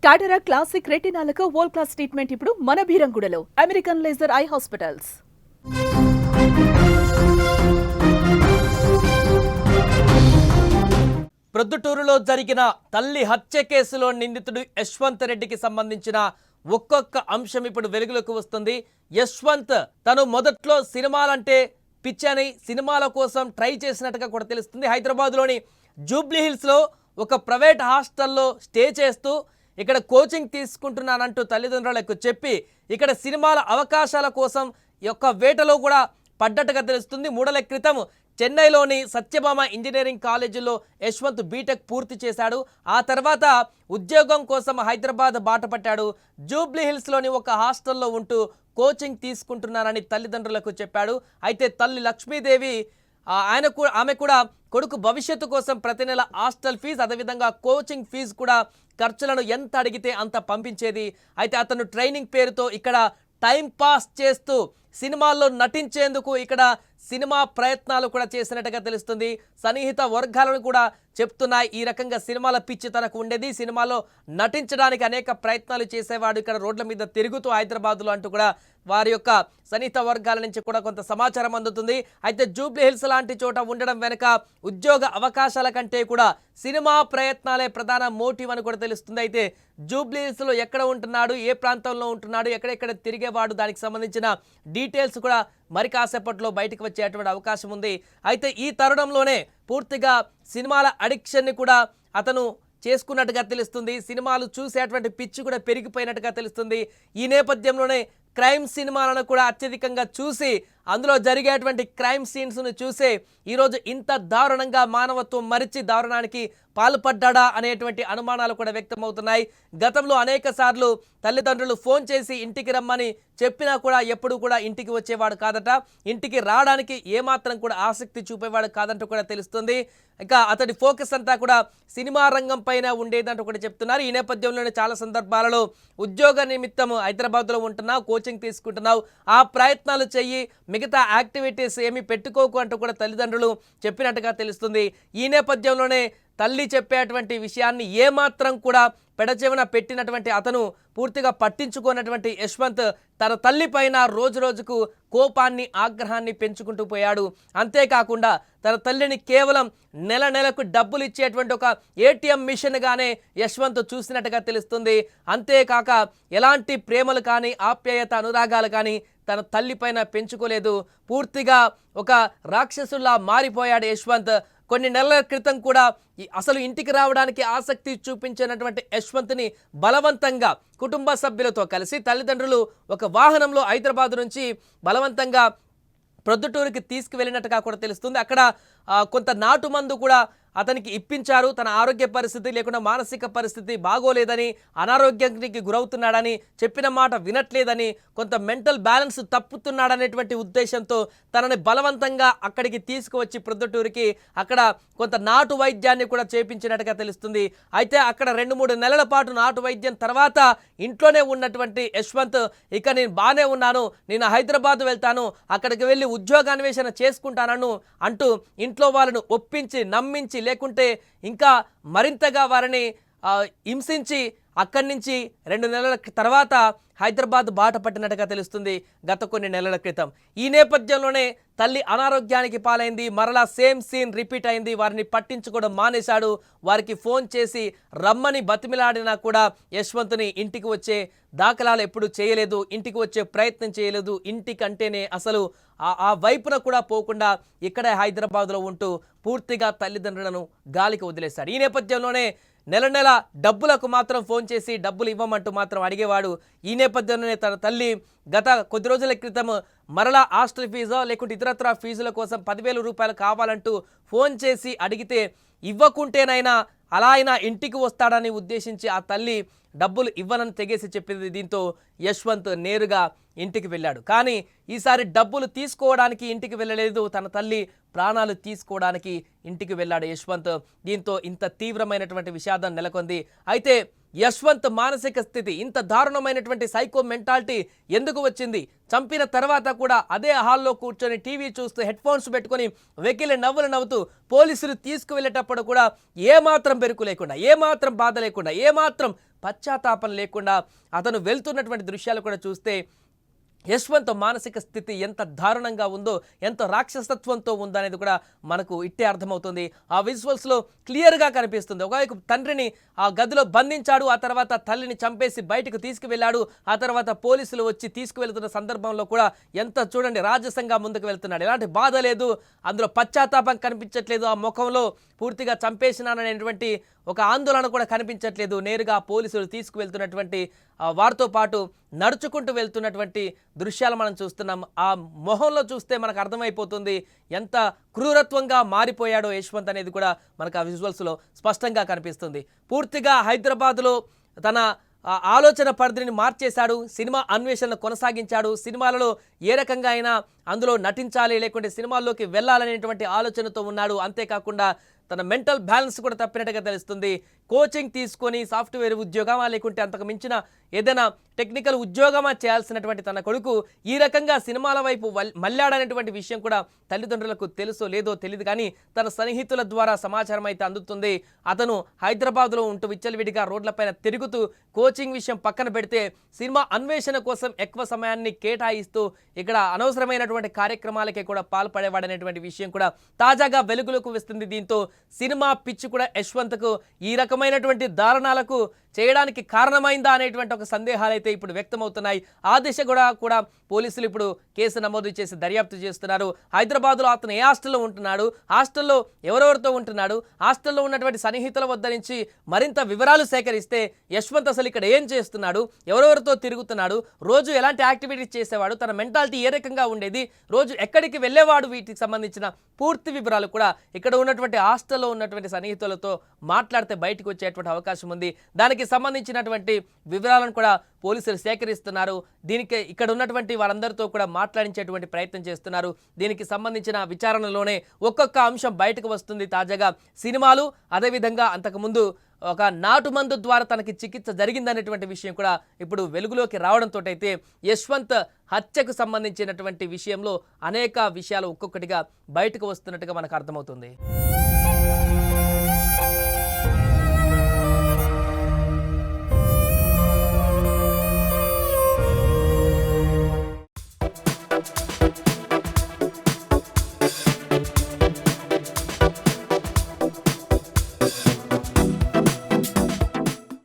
టాటరా classic రెటినాలకు world class treatment ఇప్పుడు మన భీరంగూడలో American laser eye hospitals. ప్రొద్దుటూరులో జరిగిన తల్లి హత్య కేసులో నిందితుడు యశ్వంత్ రెడ్డికి సంబంధించిన ఒక్కొక్క అంశం ఇప్పుడు వెలుగులోకి వస్తుంది. యశ్వంత్ తను మొదట్లో సినిమాలంటే పిచ్చని సినిమాల కోసం ట్రై చేసినట్టుగా కూడా తెలుస్తుంది. హైదరాబాద్లోని జూబ్లీ హిల్స్లో ఒక ప్రైవేట్ హాస్టల్లో స్టే చేస్తూ ఇక్కడ కోచింగ్ తీసుకుంటున్నానంటూ తల్లిదండ్రులకు చెప్పి ఇక్కడ సినిమాల అవకాశాల కోసం యొక్క వేటలో కూడా పడ్డట్టుగా తెలుస్తుంది. 3 నెలల క్రితం చెన్నైలోని సత్యభామ ఇంజనీరింగ్ కాలేజీలో యశ్వంత్ బీటెక్ పూర్తి చేశాడు. ఆ తర్వాత ఉద్యోగం కోసం హైదరాబాద్ బాట పట్టాడు. జూబ్లీ హిల్స్లోని ఒక హాస్టల్లో ఉంటూ కోచింగ్ తీసుకుంటున్నానని తల్లిదండ్రులకు చెప్పాడు. అయితే తల్లి లక్ష్మీదేవి ఆమె కూడా కొడుకు భవిష్యత్తు కోసం ప్రతి నెల హాస్టల్ ఫీజు అదేవిధంగా కోచింగ్ ఫీజు కూడా ఖర్చులను ఎంత అడిగితే అంత పంపించేది. అయితే అతను ట్రైనింగ్ పేరుతో ఇక్కడ టైం పాస్ చేస్తూ సినిమాల్లో నటించేందుకు ఇక్కడ సినిమా ప్రయత్నాలు కూడా చేసినట్టుగా తెలుస్తుంది. సన్నిహిత వర్గాలను కూడా చెప్తున్నాయి ఈ రకంగా సినిమాల పిచ్చి తనకు ఉండేది, సినిమాలో నటించడానికి అనేక ప్రయత్నాలు చేసేవాడు, ఇక్కడ రోడ్ల మీద తిరుగుతూ హైదరాబాద్లో అంటూ కూడా వారి యొక్క సన్నిహిత వర్గాల నుంచి కూడా కొంత సమాచారం అందుతుంది. అయితే జూబ్లీ హిల్స్ లాంటి చోట ఉండడం వెనుక ఉద్యోగ అవకాశాల కంటే కూడా సినిమా ప్రయత్నాలే ప్రధాన మోటివ్ అని కూడా తెలుస్తుంది. అయితే జూబ్లీ హిల్స్లో ఎక్కడ ఉంటున్నాడు, ఏ ప్రాంతంలో ఉంటున్నాడు, ఎక్కడెక్కడ తిరిగేవాడు, దానికి సంబంధించిన డీటెయిల్స్ కూడా మరి కాసేపట్లో బయటకు వచ్చేటువంటి అవకాశం ఉంది. అయితే ఈ తరుణంలోనే పూర్తిగా సినిమాల అడిక్షన్ని కూడా అతను చేసుకున్నట్టుగా తెలుస్తుంది. సినిమాలు చూసేటువంటి పిచ్చి కూడా పెరిగిపోయినట్టుగా తెలుస్తుంది. ఈ నేపథ్యంలోనే క్రైమ్ సినిమాలను కూడా అత్యధికంగా చూసి అందులో జరిగేటువంటి క్రైమ్ సీన్స్ను చూసే ఈరోజు ఇంత దారుణంగా మానవత్వం మరిచి దారుణానికి పాల్పడ్డా అనేటువంటి అనుమానాలు కూడా వ్యక్తమవుతున్నాయి. గతంలో అనేక సార్లు తల్లిదండ్రులు ఫోన్ చేసి ఇంటికి రమ్మని చెప్పినా కూడా ఎప్పుడు కూడా ఇంటికి వచ్చేవాడు కాదట. ఇంటికి రావడానికి ఏమాత్రం కూడా ఆసక్తి చూపేవాడు కాదంటూ కూడా తెలుస్తుంది. ఇంకా అతడి ఫోకస్ అంతా కూడా సినిమా రంగం పైన ఉండేదంటూ కూడా చెప్తున్నారు. ఈ నేపథ్యంలోనే చాలా సందర్భాలలో ఉద్యోగ నిమిత్తం హైదరాబాద్లో ఉంటున్నావు, కోచింగ్ తీసుకుంటున్నావు, ఆ ప్రయత్నాలు చెయ్యి, మిగతా యాక్టివిటీస్ ఏమీ పెట్టుకోకు అంటూ కూడా తల్లిదండ్రులు చెప్పినట్టుగా తెలుస్తుంది. ఈ నేపథ్యంలోనే తల్లి చెప్పేటువంటి విషయాన్ని ఏమాత్రం కూడా పెడచెవిన పెట్టినటువంటి అతను పూర్తిగా పట్టించుకున్నటువంటి యశ్వంత్ తన తల్లి పైన రోజు రోజుకు కోపాన్ని ఆగ్రహాన్ని పెంచుకుంటూ పోయాడు. అంతేకాకుండా తన తల్లిని కేవలం నెలకు డబ్బులు ఇచ్చేటువంటి ఒక ఏటీఎం మిషన్గానే యశ్వంత్ చూసినట్టుగా తెలుస్తుంది. అంతేకాక ఎలాంటి ప్రేమలు కానీ ఆప్యాయత అనురాగాలు కానీ తన తల్లి పైన పెంచుకోలేదు. పూర్తిగా ఒక రాక్షసుల్లా మారిపోయాడు యశ్వంత్. కొన్ని నెలల క్రితం కూడా అసలు ఇంటికి రావడానికి ఆసక్తి చూపించినటువంటి యశ్వంత్ని బలవంతంగా కుటుంబ సభ్యులతో కలిసి తల్లిదండ్రులు ఒక వాహనంలో హైదరాబాద్ నుంచి బలవంతంగా ప్రొద్దుటూరుకి తీసుకువెళ్ళినట్టుగా కూడా తెలుస్తుంది. అక్కడ కొంత నాటు మందు కూడా అతనికి ఇప్పించారు. తన ఆరోగ్య పరిస్థితి లేకుండా మానసిక పరిస్థితి బాగోలేదని, అనారోగ్యానికి గురవుతున్నాడని, చెప్పిన మాట వినట్లేదని, కొంత మెంటల్ బ్యాలెన్స్ తప్పుతున్నాడనేటువంటి ఉద్దేశంతో తనని బలవంతంగా అక్కడికి తీసుకువచ్చి ప్రొద్దుటూరుకి అక్కడ కొంత నాటు వైద్యాన్ని కూడా చేపించినట్టుగా తెలుస్తుంది. అయితే అక్కడ 2-3 నెలల పాటు నాటు వైద్యం తర్వాత ఇంట్లోనే ఉన్నటువంటి యశ్వంత్ ఇక నేను బాగానే ఉన్నాను, నేను హైదరాబాద్ వెళ్తాను, అక్కడికి వెళ్ళి ఉద్యోగాన్వేషణ చేసుకుంటానను అంటూ ఇంట్లో వాళ్ళను ఒప్పించి నమ్మించి లేకుంటే ఇంకా మరింతగా వారిని హింసించి అక్కడి నుంచి 2 నెలల తర్వాత హైదరాబాద్ బాట పట్టినట్టుగా తెలుస్తుంది గత కొన్ని నెలల క్రితం. ఈ నేపథ్యంలోనే తల్లి అనారోగ్యానికి పాలైంది. మరలా సేమ్ సీన్ రిపీట్ అయింది. వారిని పట్టించుకోవడం మానేశాడు. వారికి ఫోన్ చేసి రమ్మని బతిమిలాడినా కూడా యశ్వంత్ని ఇంటికి వచ్చే దాఖలాలు ఎప్పుడు చేయలేదు, ఇంటికి వచ్చే ప్రయత్నం చేయలేదు. ఇంటికంటేనే అసలు ఆ వైపున కూడా పోకుండా ఇక్కడే హైదరాబాద్లో ఉంటూ పూర్తిగా తల్లిదండ్రులను గాలికి వదిలేశాడు. ఈ నేపథ్యంలోనే నెల డబ్బులకు మాత్రం ఫోన్ చేసి డబ్బులు ఇవ్వమంటూ మాత్రం అడిగేవాడు. ఈ నేపథ్యంలోనే తన తల్లి గత కొద్ది రోజుల క్రితం మరలా హాస్టల్ ఫీజో లేకుంటే ఇతరత్ర ఫీజుల కోసం 10,000 రూపాయలు కావాలంటూ ఫోన్ చేసి అడిగితే ఇవ్వకుంటేనైనా అలా అయినా ఇంటికి వస్తాడని ఉద్దేశించి ఆ తల్లి డబ్బులు ఇవ్వనని తెగేసి చెప్పింది. దీంతో యశ్వంత్ నేరుగా ఇంటికి వెళ్ళాడు. కానీ ఈసారి డబ్బులు తీసుకోవడానికి ఇంటికి వెళ్ళలేదు, తన తల్లి ప్రాణాలు తీసుకోవడానికి ఇంటికి వెళ్ళాడు యశ్వంత్. దీంతో ఇంత తీవ్రమైనటువంటి విషాదం నెలకొంది. అయితే యశ్వంత్ మానసిక స్థితి ఇంత దారుణమైనటువంటి సైకో మెంటాలిటీ ఎందుకు వచ్చింది? చంపిన తర్వాత కూడా అదే హాల్లో కూర్చొని టీవీ చూస్తూ హెడ్ ఫోన్స్ పెట్టుకొని వెకిలి నవ్వులు నవ్వుతూ పోలీసులు తీసుకువెళ్ళేటప్పుడు కూడా ఏమాత్రం బెరుకు లేకుండా, ఏమాత్రం బాధ లేకుండా, ఏమాత్రం పశ్చాత్తాపం లేకుండా అతను వెళ్తున్నటువంటి దృశ్యాలు కూడా చూస్తే యశ్వంత్ మానసిక స్థితి ఎంత దారుణంగా ఉందో, ఎంత రాక్షసత్వంతో ఉందో అనేది కూడా మనకు ఇట్టే అర్థమవుతుంది. ఆ విజువల్స్లో క్లియర్గా కనిపిస్తుంది. ఒకవైపు తండ్రిని ఆ గదిలో బంధించాడు, ఆ తర్వాత తల్లిని చంపేసి బయటకు తీసుకువెళ్ళాడు, ఆ తర్వాత పోలీసులు వచ్చి తీసుకువెళ్తున్న సందర్భంలో కూడా ఎంత చూడండి రాజసంగా ముందుకు వెళ్తున్నాడు. ఎలాంటి బాధ లేదు, అందులో పశ్చాత్తాపం కనిపించట్లేదు, ఆ ముఖంలో పూర్తిగా చంపేసినాననేటువంటి ఒక ఆందోళన కూడా కనిపించట్లేదు. నేరుగా పోలీసులు తీసుకువెళ్తున్నటువంటి వారితో పాటు నడుచుకుంటూ వెళ్తున్నటువంటి దృశ్యాలు మనం చూస్తున్నాం. ఆ మొహంలో చూస్తే మనకు అర్థమైపోతుంది ఎంత క్రూరత్వంగా మారిపోయాడో యశ్వంత్ అనేది కూడా మనకు ఆ విజువల్స్లో స్పష్టంగా కనిపిస్తుంది. పూర్తిగా హైదరాబాద్లో తన ఆలోచన పరిధిని మార్చేశాడు, సినిమా అన్వేషణను కొనసాగించాడు. సినిమాలలో ఏ రకంగా అయినా అందులో నటించాలి, లేకుంటే సినిమాల్లోకి వెళ్ళాలనేటువంటి ఆలోచనతో ఉన్నాడు. అంతేకాకుండా తన మెంటల్ బ్యాలెన్స్ కూడా తప్పినట్టుగా తెలుస్తుంది. కోచింగ్ తీసుకొని సాఫ్ట్వేర్ ఉద్యోగమా లేకుంటే అంతకు మించిన ఏదైనా టెక్నికల్ ఉద్యోగమా చేయాల్సినటువంటి తన కొడుకు ఈ రకంగా సినిమాల వైపు మళ్ళాడనేటువంటి విషయం కూడా తల్లిదండ్రులకు తెలుసో లేదో తెలియదు, కానీ తన సన్నిహితుల ద్వారా సమాచారం అయితే అందుతుంది. అతను హైదరాబాద్లో ఉంటూ విచ్చలవిడిగా రోడ్లపైన తిరుగుతూ కోచింగ్ విషయం పక్కన పెడితే సినిమా అన్వేషణ కోసం ఎక్కువ సమయాన్ని కేటాయిస్తూ ఇక్కడ అనవసరమైనటువంటి కార్యక్రమాలకే కూడా పాల్పడేవాడనేటువంటి విషయం కూడా తాజాగా వెలుగులోకి వస్తుంది. దీంతో సినిమా పిచ్చి కూడా యశ్వంత్కు ఈ రకమైనటువంటి దారుణాలకు చేయడానికి కారణమైందా అనేటువంటి ఒక సందేహాలు అయితే ఇప్పుడు వ్యక్తమవుతున్నాయి. ఆ దిశ కూడా పోలీసులు ఇప్పుడు కేసు నమోదు చేసి దర్యాప్తు చేస్తున్నారు. హైదరాబాద్లో అతను ఏ హాస్టల్లో ఉంటున్నాడు, హాస్టల్లో ఎవరెవరితో ఉంటున్నాడు, హాస్టల్లో ఉన్నటువంటి సన్నిహితుల వద్ద నుంచి మరింత వివరాలు సేకరిస్తే యశ్వంత్ అసలు ఇక్కడ ఏం చేస్తున్నాడు, ఎవరెవరితో తిరుగుతున్నాడు, రోజు ఎలాంటి యాక్టివిటీస్ చేసేవాడు, తన మెంటాలిటీ ఏ రకంగా ఉండేది, రోజు ఎక్కడికి వెళ్ళేవాడు, వీటికి సంబంధించిన పూర్తి వివరాలు కూడా ఇక్కడ ఉన్నటువంటి హాస్టల్లో ఉన్నటువంటి సన్నిహితులతో మాట్లాడితే బయటకు వచ్చేటువంటి అవకాశం ఉంది. దానికి సంబంధించినటువంటి వివరాలను కూడా పోలీసులు సేకరిస్తున్నారు. దీనికి ఇక్కడ ఉన్నటువంటి వారందరితో కూడా మాట్లాడించేటువంటి ప్రయత్నం చేస్తున్నారు. దీనికి సంబంధించిన విచారణలోనే ఒక్కొక్క అంశం బయటకు వస్తుంది. తాజాగా సినిమాలు, అదేవిధంగా అంతకుముందు ఒక నాటుమందు ద్వారా తనకి చికిత్స జరిగిందనేటువంటి విషయం కూడా ఇప్పుడు వెలుగులోకి రావడంతో అయితే యశ్వంత్ హత్యకు సంబంధించినటువంటి విషయంలో అనేక విషయాలు ఒక్కొక్కటిగా బయటకు వస్తున్నట్టుగా మనకు అర్థమవుతుంది.